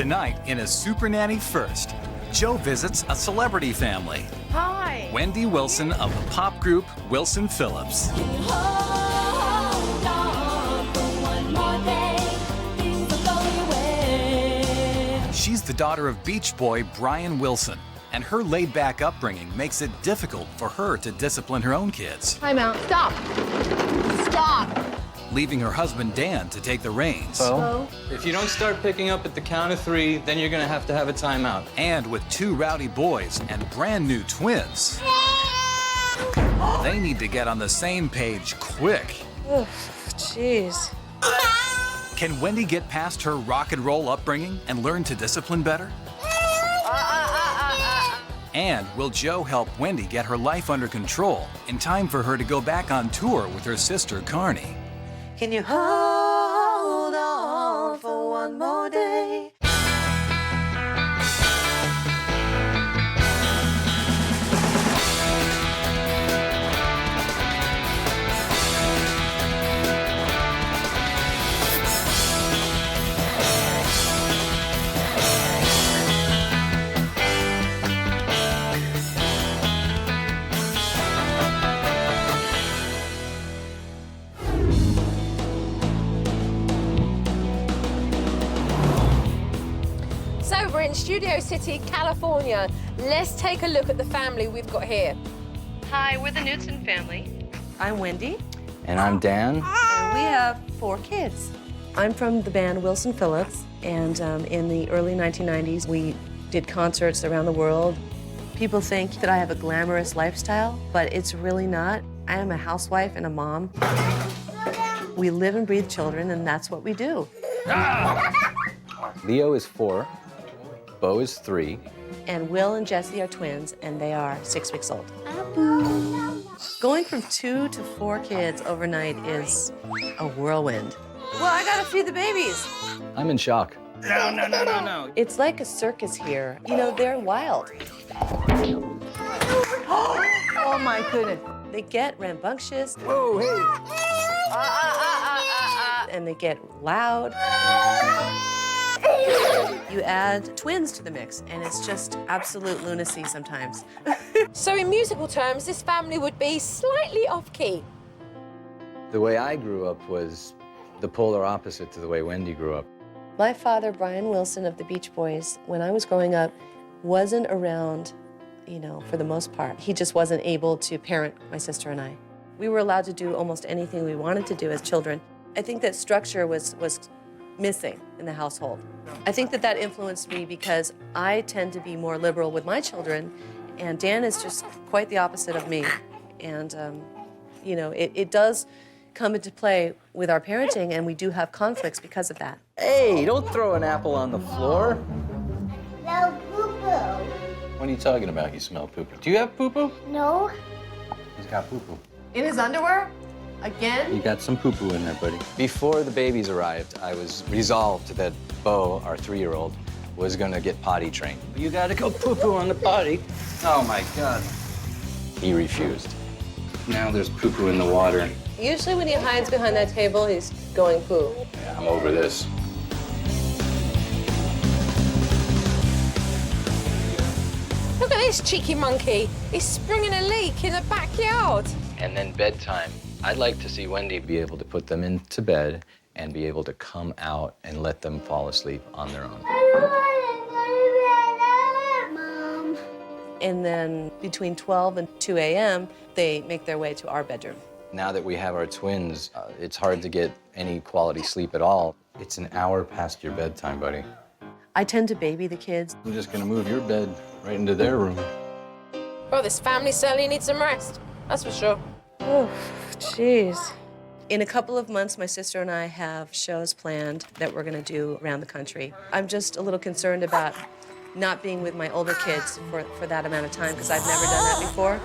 Tonight, in a Supernanny First, Joe visits a celebrity family. Hi. Wendy Wilson of the pop group Wilson Phillips. She's the daughter of Beach Boy Brian Wilson, and her laid-back upbringing makes it difficult for her to discipline her own kids. Time out. Stop. Stop. Leaving her husband Dan to take the reins. Bo, if you don't start picking up at the count of 3, then you're gonna have to have a timeout. And with 2 rowdy boys and brand new twins, they need to get on the same page quick. Oh, jeez. Can Wendy get past her rock and roll upbringing and learn to discipline better? And will Joe help Wendy get her life under control in time for her to go back on tour with her sister Carney? Can you hold on for one more day? So we're in Studio City, California. Let's take a look at the family we've got here. Hi, we're the Knudsen family. I'm Wendy, And I'm Dan. and we have 4 kids. I'm from the band Wilson Phillips, and in the early 1990s, we did concerts around the world. People think that I have a glamorous lifestyle, but it's really not. I am a housewife and a mom. We live and breathe children, and that's what we do. Leo is 4. Bo is 3. And Will and Jesse are twins, and they are 6 weeks old. Going from 2 to 4 kids overnight is a whirlwind. Well, I gotta feed the babies. I'm in shock. No. It's like a circus here. You know, they're wild. Oh my goodness. They get rambunctious. Whoa, hey. And they get loud. You add twins to the mix, and it's just absolute lunacy sometimes. So in musical terms, this family would be slightly off-key. The way I grew up was the polar opposite to the way Wendy grew up. My father, Brian Wilson of the Beach Boys, when I was growing up, wasn't around, you know, for the most part. He just wasn't able to parent my sister and I. We were allowed to do almost anything we wanted to do as children. I think that structure was missing in the household. I think that influenced me because I tend to be more liberal with my children, and Dan is just quite the opposite of me. And, you know, it does come into play with our parenting, and we do have conflicts because of that. Hey, don't throw an apple on the floor. No poo-poo. What are you talking about? You smell poo-poo. Do you have poo-poo? No. He's got poo-poo. In his underwear? Again? You got some poo-poo in there, buddy. Before the babies arrived, I was resolved that Bo, our 3-year-old, was gonna get potty trained. You gotta go poo-poo on the potty. Oh my God. He refused. Now there's poo-poo in the water. Usually when he hides behind that table, he's going poo. Yeah, I'm over this. Look at this cheeky monkey. He's springing a leak in the backyard. And then bedtime. I'd like to see Wendy be able to put them into bed and be able to come out and let them fall asleep on their own. Mom. And then between 12 and 2 a.m., they make their way to our bedroom. Now that we have our twins, it's hard to get any quality sleep at all. It's an hour past your bedtime, buddy. I tend to baby the kids. I'm just gonna move your bed right into their room. Well, this family certainly needs some rest. That's for sure. Oh, jeez. In a couple of months, my sister and I have shows planned that we're gonna do around the country. I'm just a little concerned about not being with my older kids for that amount of time, because I've never done that before.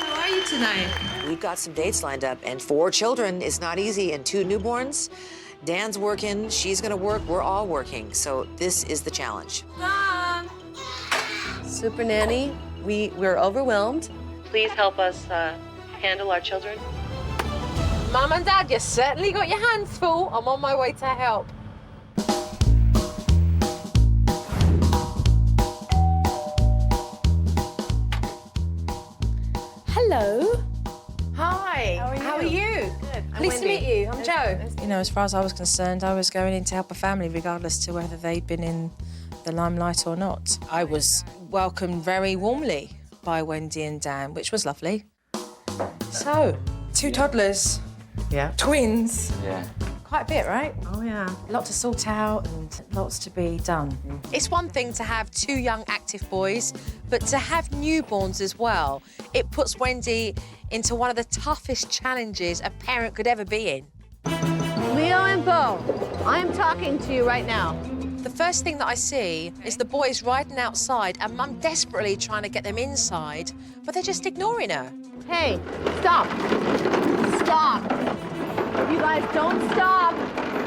How are you tonight? We've got some dates lined up, and 4 children is not easy, and 2 newborns. Dan's working, she's gonna work, we're all working, so this is the challenge. Mom! Supernanny, we're overwhelmed. Please help us handle our children. Mum and Dad, you certainly got your hands full. I'm on my way to help. meet you. I'm Jo. You know, as far as I was concerned, I was going in to help a family, regardless to whether they'd been in the limelight or not. I was welcomed very warmly by Wendy and Dan, which was lovely. So, 2 toddlers, Yeah. twins. Yeah. Quite a bit, right? Oh, yeah. A lot to sort out and lots to be done. It's one thing to have 2 young, active boys, but to have newborns as well, it puts Wendy into one of the toughest challenges a parent could ever be in. Leo and Bo, I'm talking to you right now. The first thing that I see is the boys riding outside and Mum desperately trying to get them inside, but they're just ignoring her. Hey, stop. Stop. If you guys don't stop,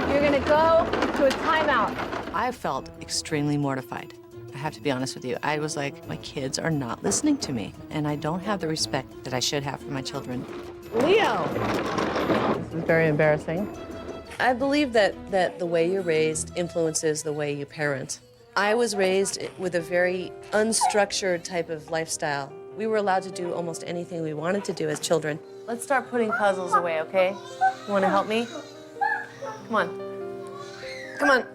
you're gonna go to a timeout. I felt extremely mortified. I have to be honest with you. I was like, my kids are not listening to me, and I don't have the respect that I should have for my children. Leo. This is very embarrassing. I believe that the way you're raised influences the way you parent. I was raised with a very unstructured type of lifestyle. We were allowed to do almost anything we wanted to do as children. Let's start putting puzzles away, okay? You want to help me? Come on. Come on.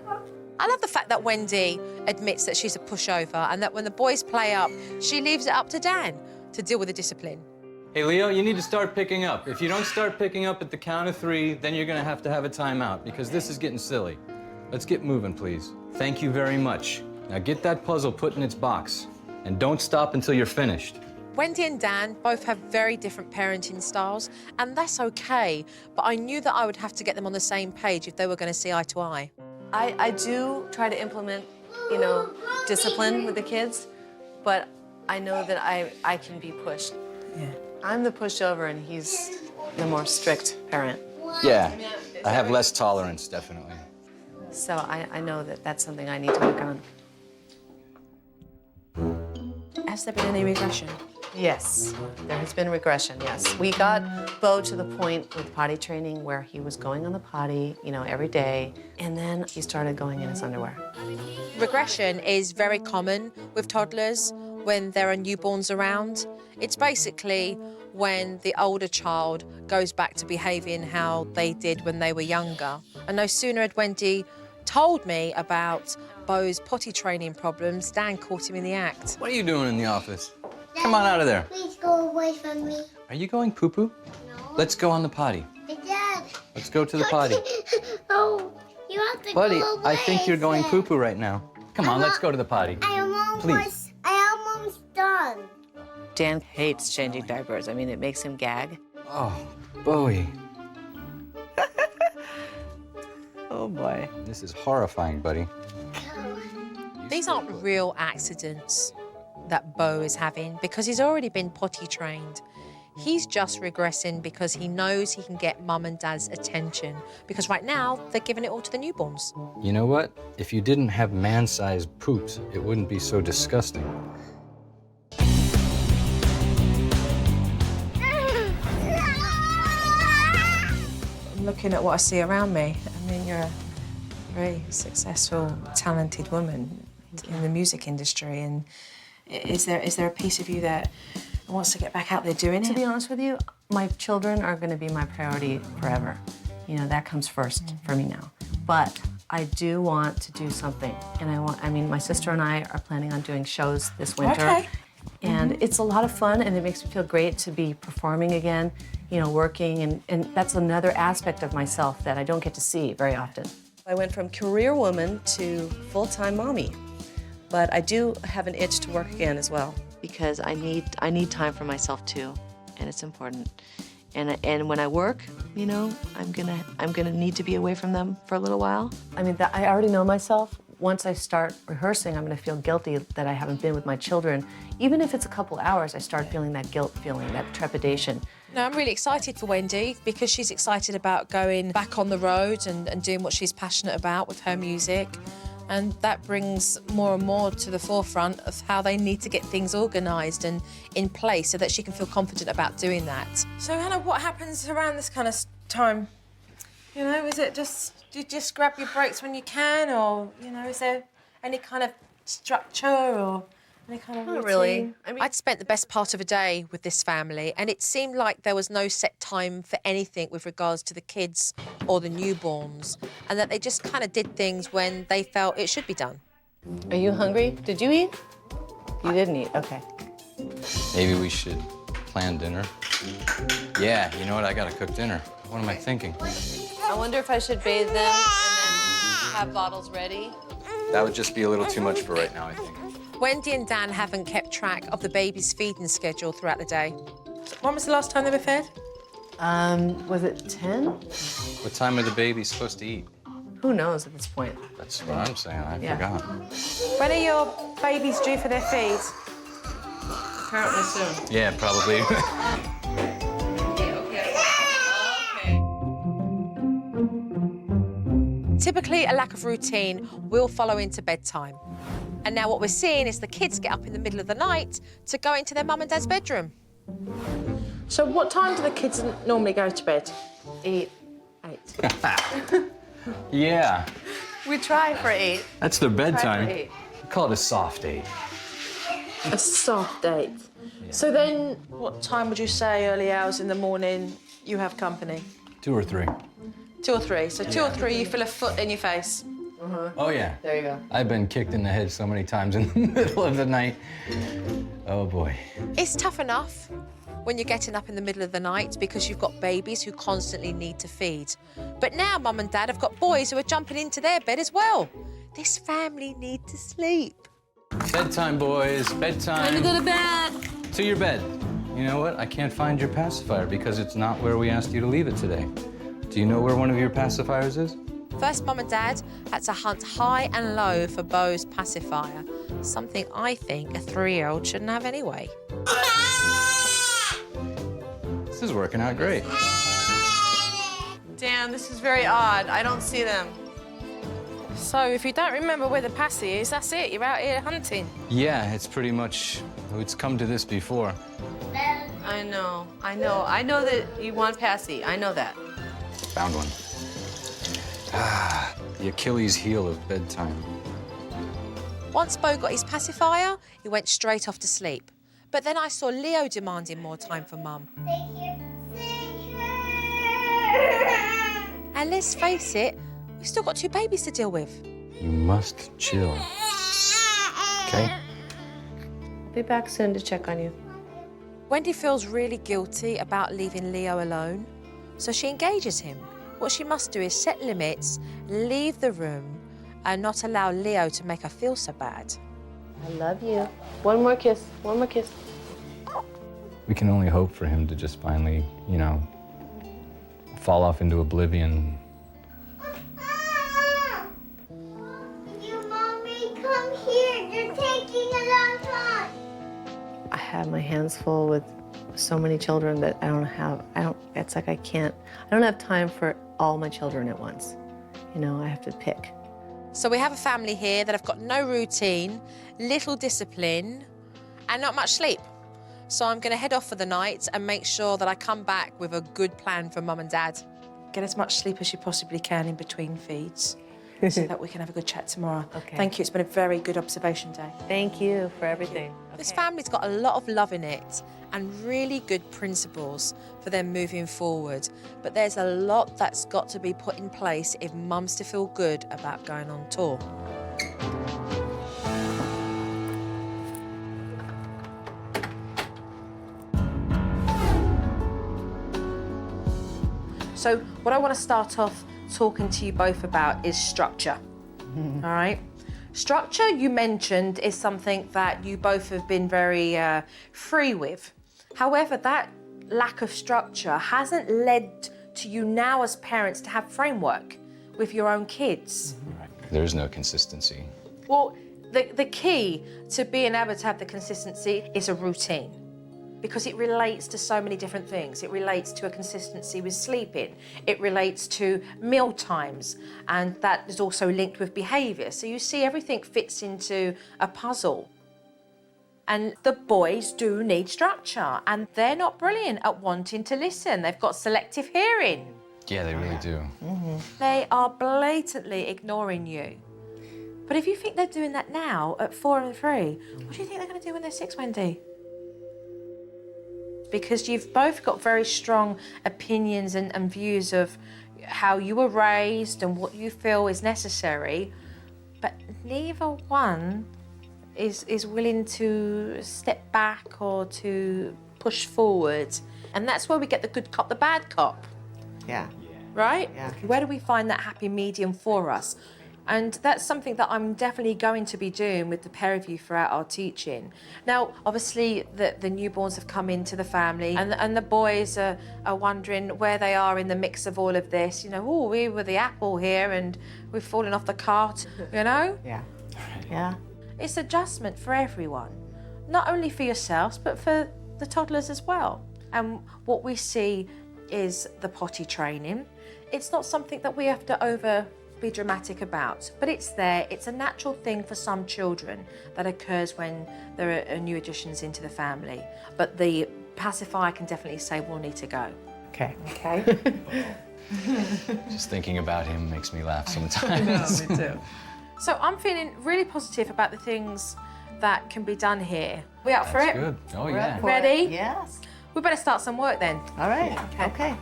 I love the fact that Wendy admits that she's a pushover and that when the boys play up, she leaves it up to Dan to deal with the discipline. Hey, Leo, you need to start picking up. If you don't start picking up at the count of 3, then you're gonna have to have a timeout because this is getting silly. Let's get moving, please. Thank you very much. Now get that puzzle put in its box and don't stop until you're finished. Wendy and Dan both have very different parenting styles, and that's okay, but I knew that I would have to get them on the same page if they were going to see eye to eye. I do try to implement, you know, discipline with the kids, but I know that I can be pushed. Yeah. I'm the pushover and he's the more strict parent. Yeah, I have less tolerance, definitely. So I know that that's something I need to work on. Has there been any regression? Yes, there has been regression, yes. We got Bo to the point with potty training where he was going on the potty, you know, every day, and then he started going in his underwear. Regression is very common with toddlers when there are newborns around. It's basically when the older child goes back to behaving how they did when they were younger. And no sooner had Wendy told me about Bo's potty training problems, Dan caught him in the act. What are you doing in the office? Come on out of there. Please go away from me. Are you going poo-poo? No. Let's go on the potty. Dad. Let's go to the potty. Oh, you have to Buddy, go away. I think you're going poo-poo right now. Come on, let's go to the potty. Please. I am almost done. Dan hates changing diapers. I mean, it makes him gag. Oh, Bowie. Oh, boy. This is horrifying, buddy. These aren't real accidents that Bo is having because he's already been potty trained. He's just regressing because he knows he can get Mum and Dad's attention because right now they're giving it all to the newborns. You know what? If you didn't have man-sized poops, it wouldn't be so disgusting. I'm looking at what I see around me. I mean, you're a very successful, talented woman in the music industry, and is there a piece of you that wants to get back out there doing it? To be honest with you, my children are going to be my priority forever. You know, that comes first for me now. But I do want to do something, and I mean, my sister and I are planning on doing shows this winter. Okay. And it's a lot of fun, and it makes me feel great to be performing again, you know, working, and that's another aspect of myself that I don't get to see very often. I went from career woman to full-time mommy, but I do have an itch to work again as well because I need time for myself too, and it's important. And when I work, you know, I'm gonna need to be away from them for a little while. I mean, I already know myself. Once I start rehearsing, I'm gonna feel guilty that I haven't been with my children. Even if it's a couple hours, I start feeling that guilt feeling, that trepidation. No, I'm really excited for Wendy because she's excited about going back on the road and doing what she's passionate about with her music. And that brings more and more to the forefront of how they need to get things organised and in place so that she can feel confident about doing that. So, Hannah, what happens around this kind of time? You know, is it just, do you just grab your breaks when you can, or, you know, is there any kind of structure, or Any kind of Not routine? really. I mean, I'd spent the best part of a day with this family, and it seemed like there was no set time for anything with regards to the kids or the newborns, and that they just kind of did things when they felt it should be done. are you hungry? Did you eat? You didn't eat, okay. Maybe we should plan dinner. Yeah, you know what? I gotta cook dinner. What am I thinking? I wonder if I should bathe them and then have bottles ready. That would just be a little too much for right now, I think. Wendy and Dan haven't kept track of the baby's feeding schedule throughout the day. When was the last time they were fed? Was it 10? What time are the babies supposed to eat? Who knows at this point? That's what I'm saying. I Yeah. forgot. When are your babies due for their feed? Apparently soon. Yeah, probably. Typically, a lack of routine will follow into bedtime. And now what we're seeing is the kids get up in the middle of the night to go into their mum and dad's bedroom. So what time do the kids normally go to bed? 8. Yeah, We try for 8. that's their bedtime. for 8. Call it a soft date. A soft date. So then, what time would you say, early hours in the morning, you have company? 2 or 3. 2 or 3. So 2 or 3, you feel a foot in your face. Oh, yeah. There you go. I've been kicked in the head so many times in the middle of the night. Oh, boy. It's tough enough when you're getting up in the middle of the night because you've got babies who constantly need to feed. But now mum and dad have got boys who are jumping into their bed as well. This family need to sleep. Bedtime, boys. Bedtime. Time to go to bed. To your bed. You know what? I can't find your pacifier because it's not where we asked you to leave it today. Do you know where one of your pacifiers is? First, mum and dad had to hunt high and low for Beau's pacifier, something I think a 3-year-old shouldn't have anyway. This is working out great. Dan, this is very odd. I don't see them. So if you don't remember where the passy is, that's it. You're out here hunting. Yeah, it's pretty much, it's come to this before. I know. I know that you want Passy. I know that. Found one. Ah, the Achilles heel of bedtime. Once Beau got his pacifier, he went straight off to sleep. But then I saw Leo demanding more time for mum. And let's face it, we've still got 2 babies to deal with. You must chill. Okay? I'll be back soon to check on you. Wendy feels really guilty about leaving Leo alone, so she engages him. What she must do is set limits, leave the room, and not allow Leo to make her feel so bad. I love you. One more kiss. One more kiss. We can only hope for him to just finally, you know, fall off into oblivion. You, Mommy, come here. You're taking a long time. I have my hands full with so many children that it's like I don't have time for all my children at once. You know, I have to pick. So we have a family here that have got no routine, little discipline, and not much sleep. So I'm going to head off for the night and make sure that I come back with a good plan for mum and dad. Get as much sleep as you possibly can in between feeds so that we can have a good chat tomorrow. Okay. Thank you. It's been a very good observation day. Thank you for everything. This family's got a lot of love in it and really good principles for them moving forward. But there's a lot that's got to be put in place if mum's to feel good about going on tour. So what I want to start off talking to you both about is structure, all right? Structure, you mentioned, is something that you both have been very free with. However, that lack of structure hasn't led to you now as parents to have framework with your own kids. There's no consistency. Well, the key to being able to have the consistency is a routine, because it relates to so many different things. It relates to a consistency with sleeping. It relates to meal times, and that is also linked with behaviour. So you see everything fits into a puzzle. And the boys do need structure, and they're not brilliant at wanting to listen. They've got selective hearing. Yeah, they really do. They are blatantly ignoring you. But if you think they're doing that now at 4 and 3, what do you think they're going to do when they're 6, Wendy? Because you've both got very strong opinions and views of how you were raised and what you feel is necessary, but neither one is willing to step back or to push forward. And that's where we get the good cop, the bad cop. Yeah. Right? Yeah. Where do we find that happy medium for us? And that's something that I'm definitely going to be doing with the pair of you throughout our teaching. Now, obviously, the newborns have come into the family, and the boys are wondering where they are in the mix of all of this. You know, oh, we were the apple here, and we've fallen off the cart, you know? Yeah. Yeah. It's adjustment for everyone, not only for yourselves, but for the toddlers as well. And what we see is the potty training. It's not something that we have to be dramatic about, but it's there. It's a natural thing for some children that occurs when there are new additions into the family. But the pacifier can definitely say will need to go. Okay. Okay. Just thinking about him makes me laugh sometimes. Me too. So I'm feeling really positive about the things that can be done here. We up for it? Good. Oh, yeah. Ready? Yes. We better start some work then. All right. Okay.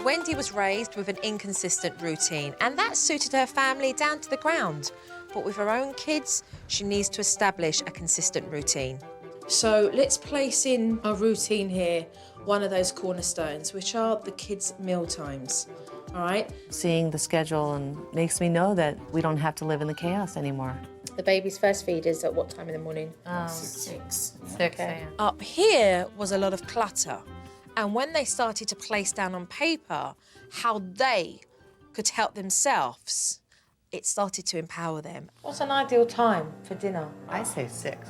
Wendy was raised with an inconsistent routine, and that suited her family down to the ground. But with her own kids, she needs to establish a consistent routine. So let's place in our routine here one of those cornerstones, which are the kids' meal times. All right? Seeing the schedule and makes me know that we don't have to live in the chaos anymore. The baby's first feed is at what time in the morning? 6 Okay. a.m. Up here was a lot of clutter. And when they started to place down on paper how they could help themselves, it started to empower them. What's an ideal time for dinner? I say 6.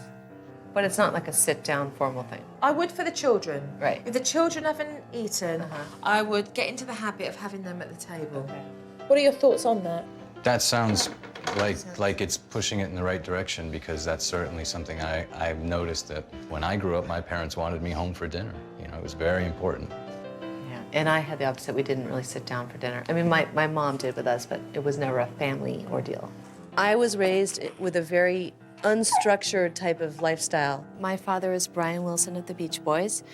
But it's not like a sit-down formal thing. I would for the children. Right. If the children haven't eaten, I would get into the habit of having them at the table. Okay. What are your thoughts on that? That sounds like it's pushing it in the right direction, because that's certainly something I've noticed that when I grew up, my parents wanted me home for dinner. You know, it was very important. Yeah. And I had the opposite. We didn't really sit down for dinner. I mean, my mom did with us, but it was never a family ordeal. I was raised with a very unstructured type of lifestyle. My father is Brian Wilson of the Beach Boys,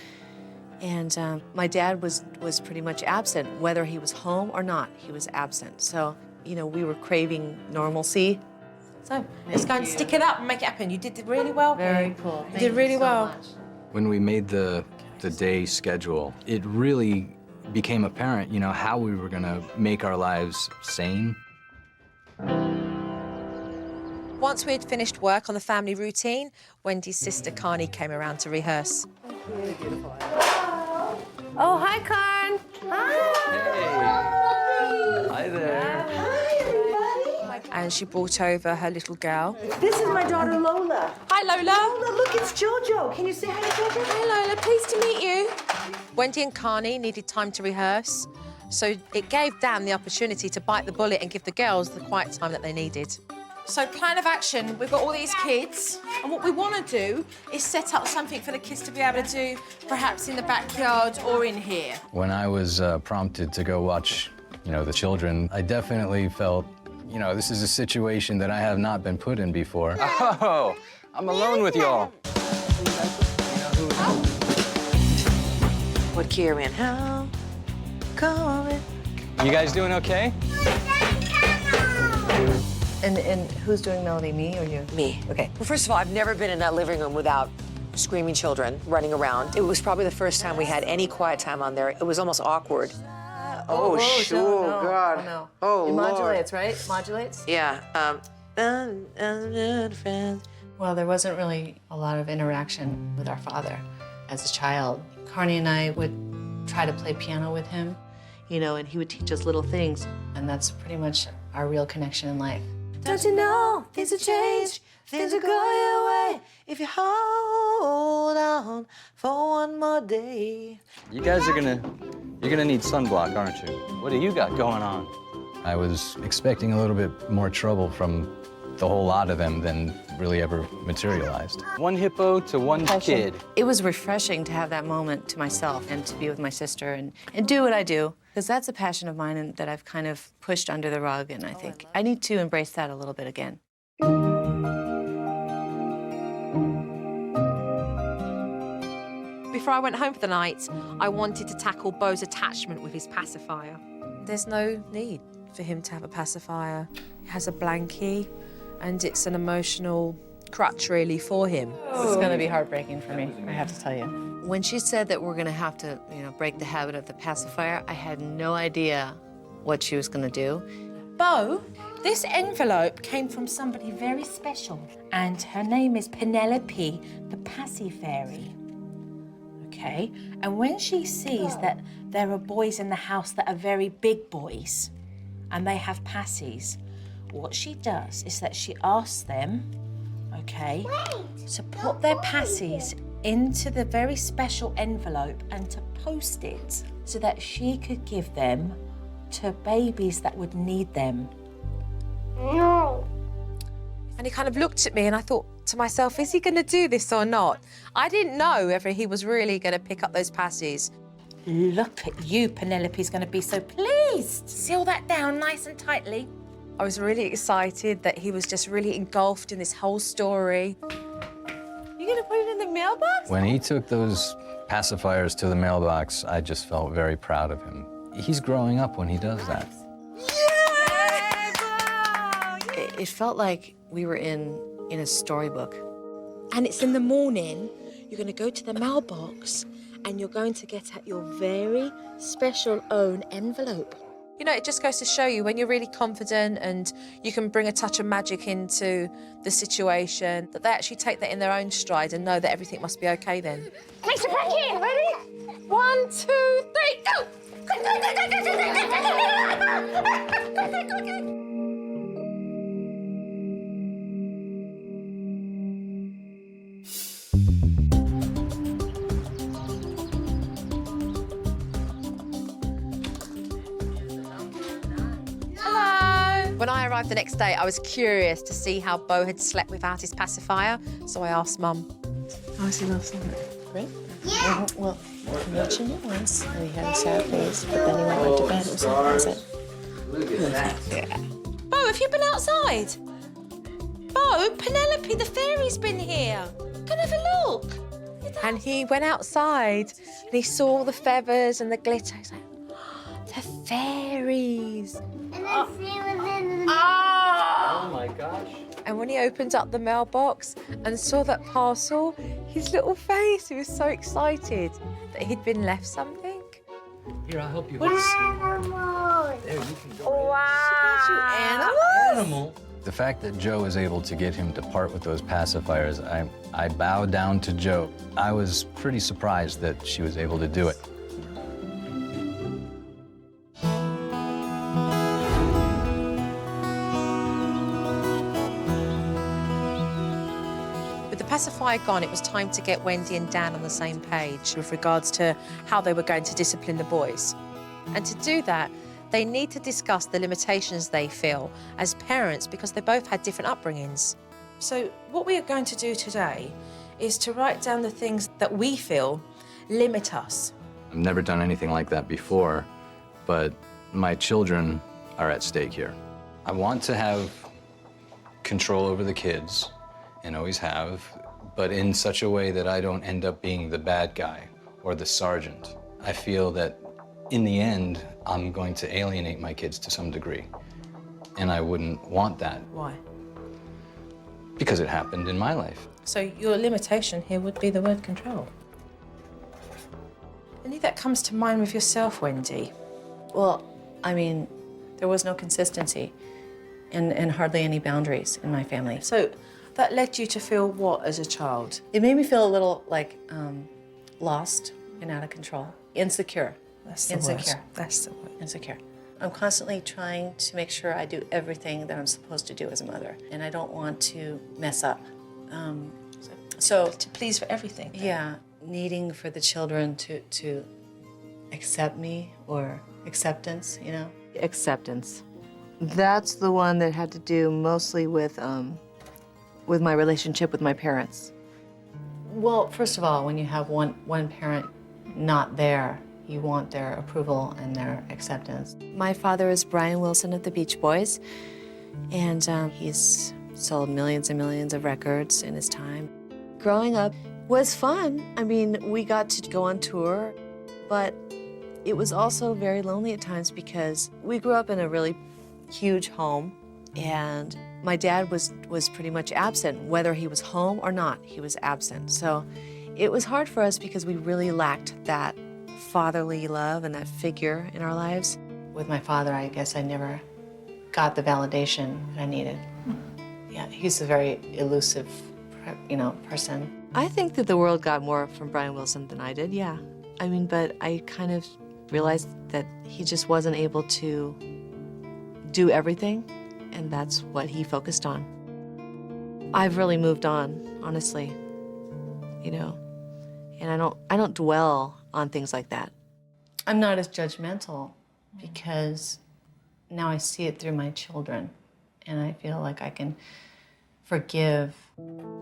and my dad was pretty much absent. Whether he was home or not, he was absent. So, you know, we were craving normalcy. So let's go and stick it up and make it happen. You did really well. Very cool. You did really well. When we made the day schedule, it really became apparent, you know, how we were gonna make our lives sane. Once we had finished work on the family routine, Wendy's sister Carney came around to rehearse. Oh, hi, Karn. Hi there. And she brought over her little girl. This is my daughter, Lola. Hi, Lola. Lola, look, it's Jojo. Can you say hi to Jojo? Hi, Lola. Pleased to meet you. Wendy and Carney needed time to rehearse, so it gave Dan the opportunity to bite the bullet and give the girls the quiet time that they needed. So, plan of action. We've got all these kids, and what we want to do is set up something for the kids to be able to do, perhaps in the backyard or in here. When I was prompted to go watch, you know, the children, I definitely felt, you know, this is a situation that I have not been put in before. Oh, I'm alone with y'all. What Kieran? How coming? You guys doing okay? And who's doing Melody, me or you? Me. Okay. Well, first of all, I've never been in that living room without screaming children running around. It was probably the first time we had any quiet time on there. It was almost awkward. Oh, sure, no, God. No. Oh, It Lord. modulates, right? Modulates? Yeah. Well, there wasn't really a lot of interaction with our father as a child. Carney and I would try to play piano with him, you know, and he would teach us little things, and that's pretty much our real connection in life. Don't you know things will change, things will go your way if you hold on for one more day. You guys are you're gonna need sunblock, aren't you? What do you got going on? I was expecting a little bit more trouble from the whole lot of them than really ever materialized. One hippo to one kid. It was refreshing to have that moment to myself and to be with my sister and do what I do, because that's a passion of mine and that I've kind of pushed under the rug, and I think I need to embrace that a little bit again. Before I went home for the night, I wanted to tackle Beau's attachment with his pacifier. There's no need for him to have a pacifier. He has a blankie, and it's an emotional crutch, really, for him. It's going to be heartbreaking for me, I have to tell you. When she said that we're going to have to, break the habit of the pacifier, I had no idea what she was going to do. Beau, this envelope came from somebody very special, and her name is Penelope, the Passy Fairy. Okay, and when she sees that there are boys in the house that are very big boys, and they have passies, what she does is that she asks them, okay, to put their passies into the very special envelope and to post it so that she could give them to babies that would need them. No. And he kind of looked at me, and I thought to myself, is he going to do this or not? I didn't know whether he was really going to pick up those passies. Look at you, Penelope's going to be so pleased. Seal that down nice and tightly. I was really excited that he was just really engulfed in this whole story. You're going to put it in the mailbox? When he took those pacifiers to the mailbox, I just felt very proud of him. He's growing up when he does that. It felt like we were in a storybook. And it's in the morning, you're going to go to the mailbox and you're going to get at your very special own envelope. You know, it just goes to show you when you're really confident and you can bring a touch of magic into the situation, that they actually take that in their own stride and know that everything must be okay then. Place it back in. Ready? 1, 2, 3, go! When I arrived the next day, I was curious to see how Beau had slept without his pacifier, so I asked Mum. How was he last night? Great. Yeah. Well, he mentioned it once, and he had a sad face, but then he went to bed. It was pleasant. Look at that. Yeah. Beau, have you been outside? Beau, Penelope, the fairy's been here. Come have a look. And he went outside, and he saw all the feathers and the glitter. He's like, the fairies. And then she was in the Oh my gosh. And when he opened up the mailbox and saw that parcel, his little face, he was so excited that he'd been left something. Here, I'll help you. animals. There, you can go. Wow. Animal. The fact that Joe was able to get him to part with those pacifiers, I bowed down to Joe. I was pretty surprised that she was able to do it. With the pacifier gone, it was time to get Wendy and Dan on the same page with regards to how they were going to discipline the boys. And to do that, they need to discuss the limitations they feel as parents because they both had different upbringings. So what we are going to do today is to write down the things that we feel limit us. I've never done anything like that before, but my children are at stake here. I want to have control over the kids, and always have, but in such a way that I don't end up being the bad guy or the sergeant. I feel that in the end, I'm going to alienate my kids to some degree, and I wouldn't want that. Why? Because it happened in my life. So your limitation here would be the word control. Any that comes to mind with yourself, Wendy? Well, I mean, there was no consistency and hardly any boundaries in my family. So that led you to feel what as a child? It made me feel a little like lost and out of control. Insecure. That's the Insecure. word. That's the word. Insecure. I'm constantly trying to make sure I do everything that I'm supposed to do as a mother, and I don't want to mess up. So To please for everything. yeah, needing for the children to accept me or acceptance, you know? Acceptance. That's the one that had to do mostly with with my relationship with my parents. Well, first of all, when you have one parent not there, you want their approval and their acceptance. My father is Brian Wilson of the Beach Boys, and he's sold millions and millions of records in his time. Growing up was fun. I mean, we got to go on tour, but it was also very lonely at times because we grew up in a really huge home, and my dad was pretty much absent. Whether he was home or not, he was absent. So it was hard for us because we really lacked that fatherly love and that figure in our lives. With my father, I guess I never got the validation that I needed. Yeah, he's a very elusive, person. I think that the world got more from Brian Wilson than I did, yeah. I mean, but I kind of realized that he just wasn't able to do everything, and that's what he focused on. I've really moved on, honestly, and I don't dwell on things like that. I'm not as judgmental because now I see it through my children, and I feel like I can forgive.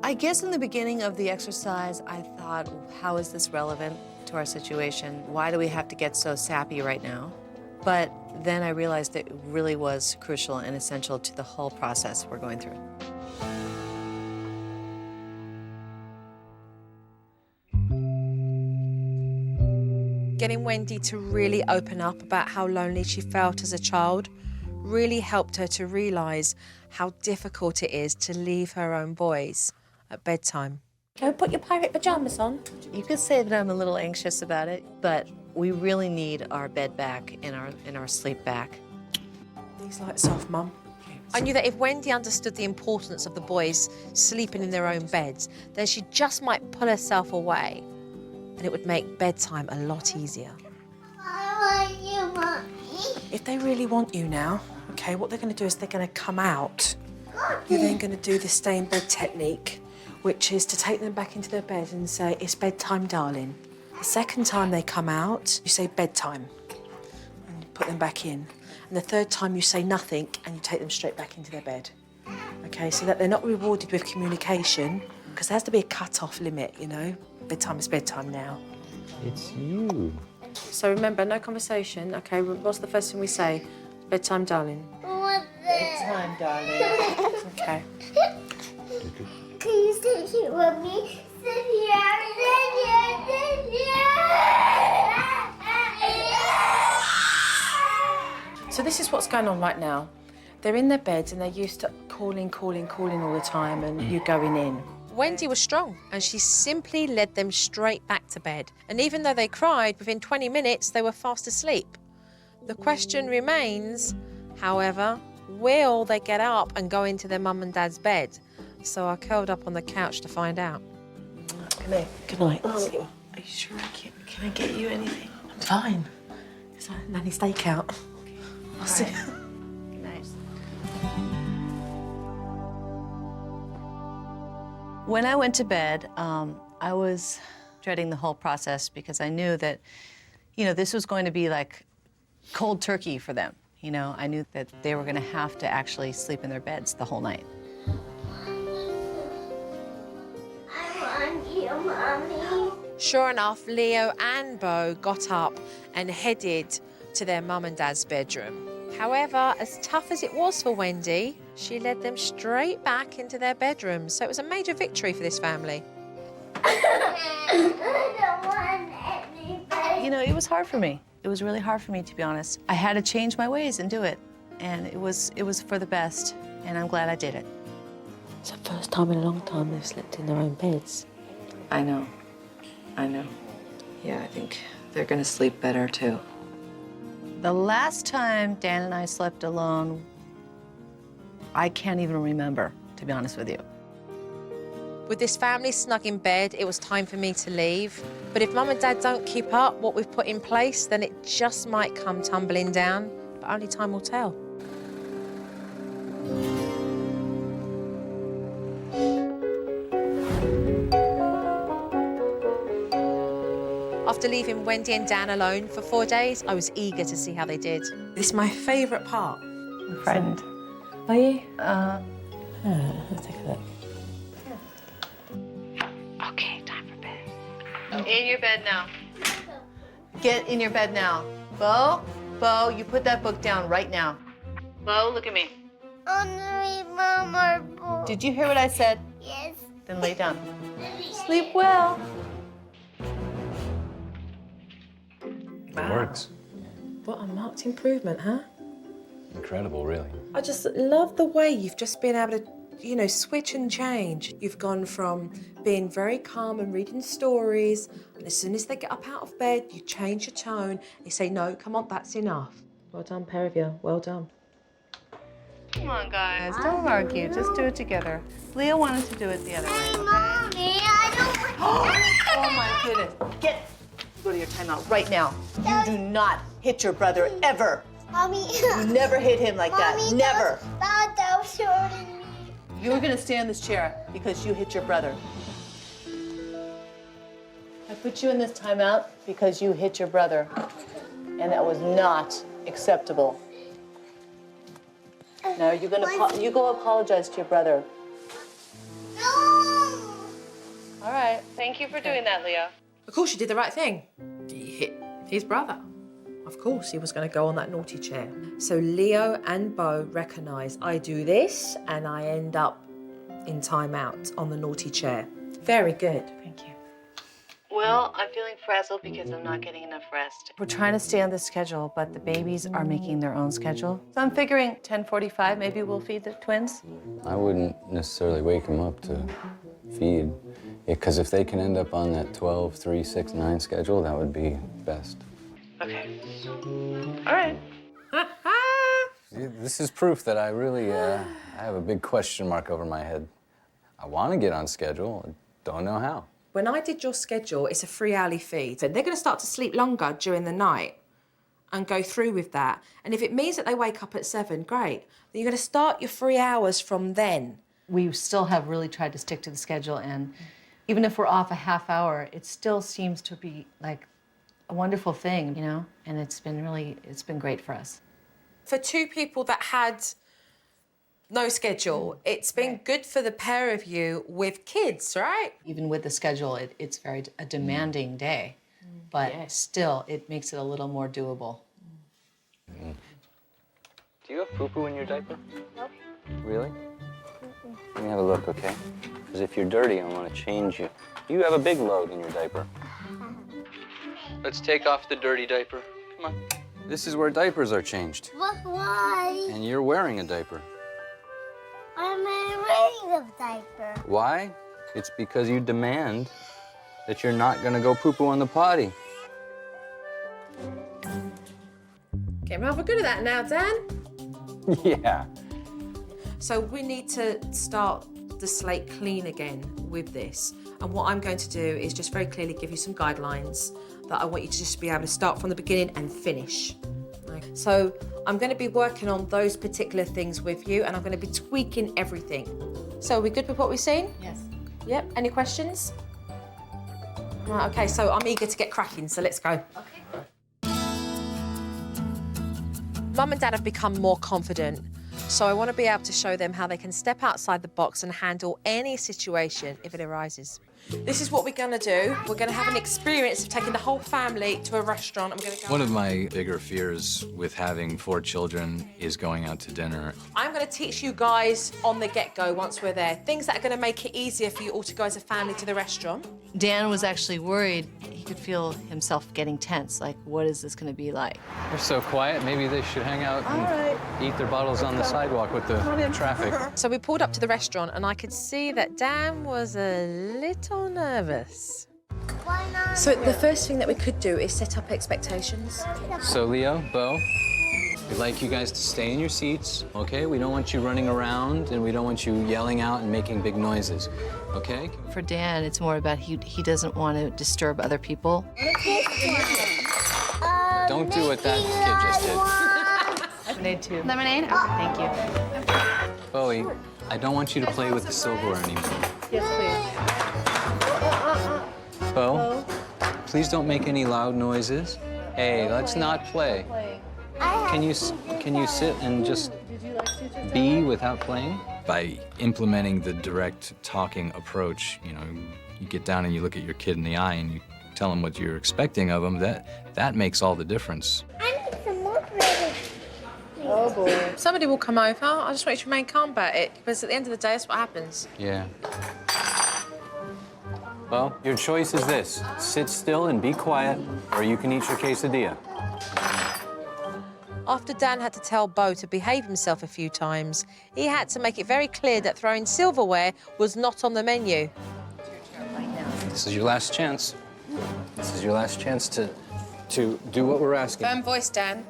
I guess in the beginning of the exercise, I thought, how is this relevant to our situation? Why do we have to get so sappy right now? But then I realized that it really was crucial and essential to the whole process we're going through. Getting Wendy to really open up about how lonely she felt as a child really helped her to realise how difficult it is to leave her own boys at bedtime. Go put your pirate pyjamas on. You could say that I'm a little anxious about it, but we really need our bed back and our sleep back. These lights off, Mum. I knew that if Wendy understood the importance of the boys sleeping in their own beds, then she just might pull herself away, and it would make bedtime a lot easier. I want you, Mommy. If they really want you now, okay, what they're going to do is they're going to come out. You're then going to do the stay in bed technique, which is to take them back into their bed and say, it's bedtime, darling. The second time they come out, you say bedtime, and you put them back in. And the third time you say nothing, and you take them straight back into their bed. Okay, so that they're not rewarded with communication, because there has to be a cut-off limit, Bedtime is bedtime now. It's you. So remember, no conversation, okay? What's the first thing we say? Bedtime, darling. What's this? Bedtime, darling. Okay. Can you sit here with me? Sit here, sit here, sit here. So this is what's going on right now. They're in their beds and they're used to calling all the time, and you going in. Wendy was strong, and she simply led them straight back to bed. And even though they cried, within 20 minutes, they were fast asleep. The question remains, however, will they get up and go into their mum and dad's bed? So I curled up on the couch to find out. Good night. Good night. Are you sure can I get you anything? I'm fine. It's a nanny stakeout. Okay. I'll see. Good night. When I went to bed, I was dreading the whole process because I knew that, this was going to be like cold turkey for them. I knew that they were going to have to actually sleep in their beds the whole night. I want you, Mommy. Sure enough, Leo and Bo got up and headed to their mum and dad's bedroom. However, as tough as it was for Wendy, she led them straight back into their bedroom. So it was a major victory for this family. I don't want anybody. It was hard for me. It was really hard for me, to be honest. I had to change my ways and do it. And it was for the best, and I'm glad I did it. It's the first time in a long time they've slept in their own beds. I know. Yeah, I think they're gonna sleep better, too. The last time Dan and I slept alone, I can't even remember, to be honest with you. With this family snug in bed, it was time for me to leave. But if mum and dad don't keep up what we've put in place, then it just might come tumbling down. But only time will tell. After leaving Wendy and Dan alone for 4 days, I was eager to see how they did. This is my favourite part. I'm frightened. Are you? Let's take a look. In your bed now. Get in your bed now. Bo, you put that book down right now. Bo, look at me. I want to read Mama book. Did you hear what I said? Yes. Then lay down. Sleep well. It works. What a marked improvement, huh? Incredible, really. I just love the way you've just been able to, you know, switch and change. You've gone from being very calm and reading stories, and as soon as they get up out of bed, you change your tone. You say, no, come on, that's enough. Well done, pair of you. Well done. Come on, guys. Don't argue. Just do it together. Leo wanted to do it the other way. Hey, Mommy, I don't Oh, my goodness. Go to your timeout right now. You do not hit your brother ever. Mommy. You never hit him like that. Mommy, Never. that was shorter than me. You're gonna stay in this chair because you hit your brother. I put you in this timeout because you hit your brother, and that was not acceptable. Now you go apologize to your brother. No. All right. Thank you for doing that, Leo. Of course, you did the right thing. You hit his brother. Of course, he was going to go on that naughty chair. So Leo and Bo recognise I do this and I end up in timeout on the naughty chair. Very good. Thank you. Well, I'm feeling frazzled because I'm not getting enough rest. We're trying to stay on the schedule, but the babies are making their own schedule. So I'm figuring 10:45, maybe we'll feed the twins. I wouldn't necessarily wake them up to feed, because if they can end up on that 12, 3, 6, 9 schedule, that would be best. Okay. All right. This is proof that I really I have a big question mark over my head. I want to get on schedule, I don't know how. When I did your schedule, it's a 3-hourly feed. And they're going to start to sleep longer during the night and go through with that. And if it means that they wake up at 7, great. Then you're going to start your 3 hours from then. We still have really tried to stick to the schedule, and even if we're off a half hour, it still seems to be like a wonderful thing, you know? And it's been great for us. For 2 people that had no schedule, it's been good for the pair of you with kids, right? Even with the schedule, it's very a demanding day, but still, it makes it a little more doable. Do you have poo-poo in your diaper? Nope. Really? Let me have a look, okay? Because if you're dirty, I want to change you. You have a big load in your diaper. Let's take off the dirty diaper. Come on. This is where diapers are changed. But why? And you're wearing a diaper. I'm wearing a diaper. Why? It's because you demand that you're not going to go poo-poo on the potty. Getting rather good at that now, Dan. Yeah. So we need to start the slate clean again with this. And what I'm going to do is just very clearly give you some guidelines that I want you to just be able to start from the beginning and finish. Okay. So I'm going to be working on those particular things with you, and I'm going to be tweaking everything. So are we good with what we've seen? Yes. Yep. Any questions? Right, okay, so I'm eager to get cracking, so let's go. Okay. Mum and Dad have become more confident, so I want to be able to show them how they can step outside the box and handle any situation if it arises. This is what we're going to do. We're going to have an experience of taking the whole family to a restaurant. I'm going to go. One of my bigger fears with having 4 children is going out to dinner. I'm going to teach you guys on the get-go once we're there, things that are going to make it easier for you all to go as a family to the restaurant. Dan was actually worried. He could feel himself getting tense. Like, what is this going to be like? They're so quiet, maybe they should hang out and eat their bottles on the sidewalk with the traffic. So we pulled up to the restaurant and I could see that Dan was a little nervous. Why not? So the first thing that we could do is set up expectations. So, Leo, Bo, we'd like you guys to stay in your seats, okay? We don't want you running around, and we don't want you yelling out and making big noises, okay? For Dan, it's more about he doesn't want to disturb other people. Don't do what that kid just did. Lemonade too. Lemonade? Okay, thank you. Bowie, I don't want you to play with the silverware anymore. Yes, Bo, please don't make any loud noises. Hey, let's not play. Can you sit and just be without playing? By implementing the direct talking approach, you know, you get down and you look at your kid in the eye and you tell them what you're expecting of them, that makes all the difference. I need some more bread. Oh, boy. Somebody will come over. I just want you to remain calm about it, because at the end of the day, that's what happens. Yeah. Well, your choice is this. Sit still and be quiet, or you can eat your quesadilla. After Dan had to tell Bo to behave himself a few times, he had to make it very clear that throwing silverware was not on the menu. This is your last chance. This is your last chance to do what we're asking. Firm voice, Dan.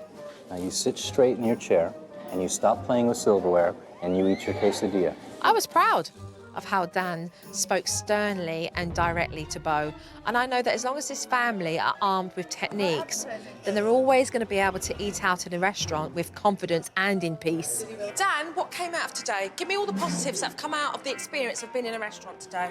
Now you sit straight in your chair, and you stop playing with silverware, and you eat your quesadilla. I was proud of how Dan spoke sternly and directly to Bo. And I know that as long as this family are armed with techniques, then they're always going to be able to eat out in a restaurant with confidence and in peace. Dan, what came out of today? Give me all the positives that have come out of the experience of being in a restaurant today.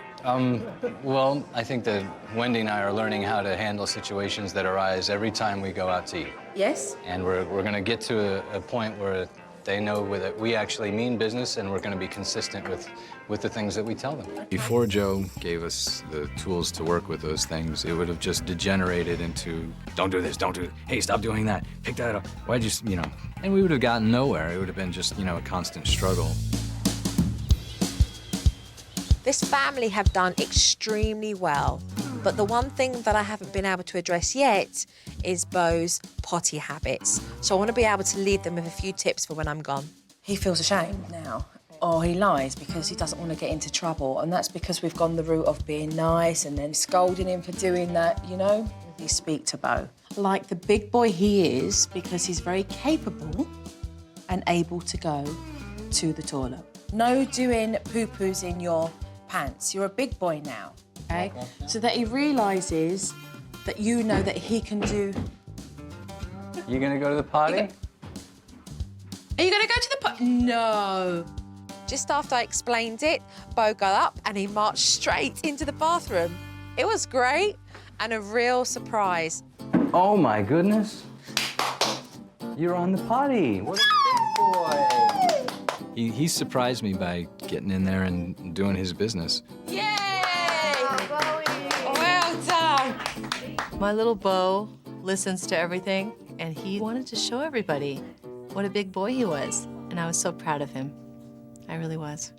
Well, I think that Wendy and I are learning how to handle situations that arise every time we go out to eat. Yes? And we're going to get to a point where they know that we actually mean business, and we're going to be consistent with the things that we tell them. Before Joe gave us the tools to work with those things, it would have just degenerated into, don't do this, don't do it. Hey, stop doing that. Pick that up. Why'd you, and we would have gotten nowhere. It would have been just, a constant struggle. This family have done extremely well, but the one thing that I haven't been able to address yet is Bo's potty habits. So I want to be able to leave them with a few tips for when I'm gone. He feels ashamed now, or he lies because he doesn't want to get into trouble, and that's because we've gone the route of being nice and then scolding him for doing that, You speak to Bo like the big boy he is, because he's very capable and able to go to the toilet. No doing poo-poos in your pants. You're a big boy now, okay? So that he realises that you know that he can do... You gonna go to the potty? Are you gonna go to the potty? No. Just after I explained it, Bo got up and he marched straight into the bathroom. It was great and a real surprise. Oh my goodness. You're on the potty. What a big boy. He surprised me by getting in there and doing his business. Yay! Well done. My little Bo listens to everything, and he wanted to show everybody what a big boy he was. And I was so proud of him. I really was.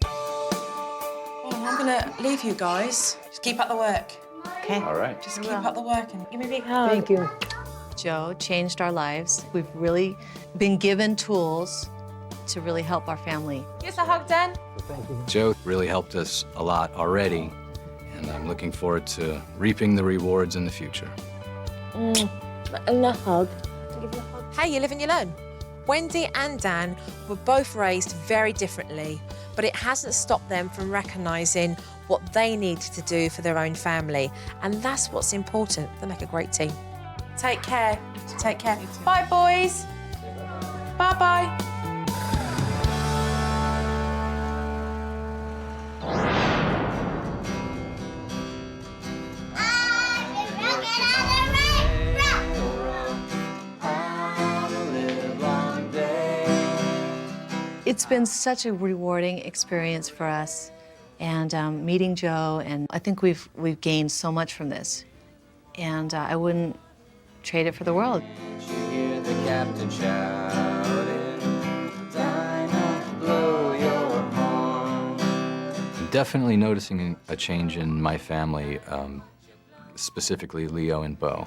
Well, I'm gonna leave you guys. Just keep up the work. Okay. All right. Just keep up the work and give me a big hug. Thank you. Joe changed our lives. We've really been given tools to really help our family. Give us a hug, Dan. Joe really helped us a lot already, and I'm looking forward to reaping the rewards in the future. And a hug. Hey, you live and you learn. Wendy and Dan were both raised very differently, but it hasn't stopped them from recognising what they needed to do for their own family. And that's what's important. They make a great team. Take care. Take care. Bye, boys. Bye-bye. It's been such a rewarding experience for us, and meeting Joe, and I think we've gained so much from this, and I wouldn't trade it for the world. You hear the captain shouting, Dinah, blow your horn. I'm definitely noticing a change in my family, specifically Leo and Bo.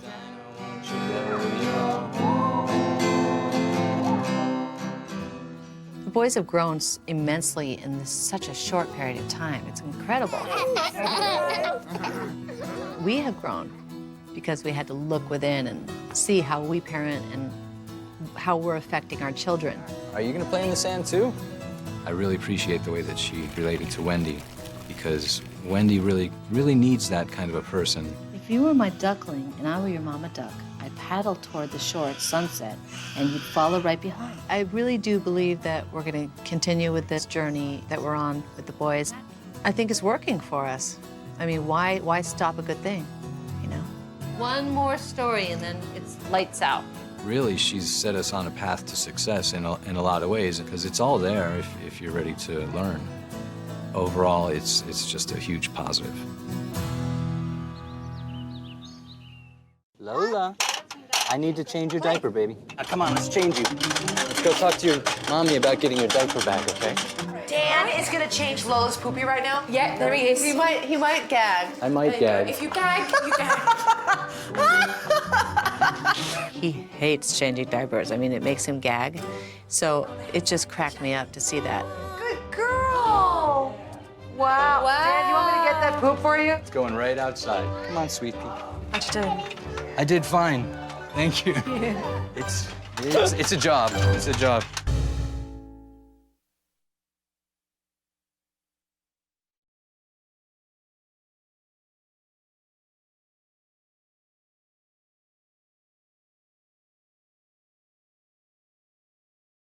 The boys have grown immensely in such a short period of time. It's incredible. We have grown because we had to look within and see how we parent and how we're affecting our children. Are you gonna play in the sand too? I really appreciate the way that she related to Wendy, because Wendy really needs that kind of a person. If you were my duckling and I were your mama duck, I'd paddle toward the shore at sunset and you'd follow right behind. I really do believe that we're gonna continue with this journey that we're on with the boys. I think it's working for us. I mean, why stop a good thing, you know? One more story and then it's lights out. Really, she's set us on a path to success in a lot of ways, because it's all there if you're ready to learn. Overall, it's just a huge positive. Lola, I need to change your diaper, baby. Now, come on, let's change you. Let's go talk to your mommy about getting your diaper back, okay? Dan is gonna change Lola's poopy right now? Yeah, there he is. He might gag. I might gag. If you gag, you gag. He hates changing diapers. I mean, it makes him gag. So it just cracked me up to see that. Good girl. Wow. Dan, you want me to get that poop for you? It's going right outside. Come on, sweet pea. How'd you do? I did fine. Thank you. It's a job. It's a job.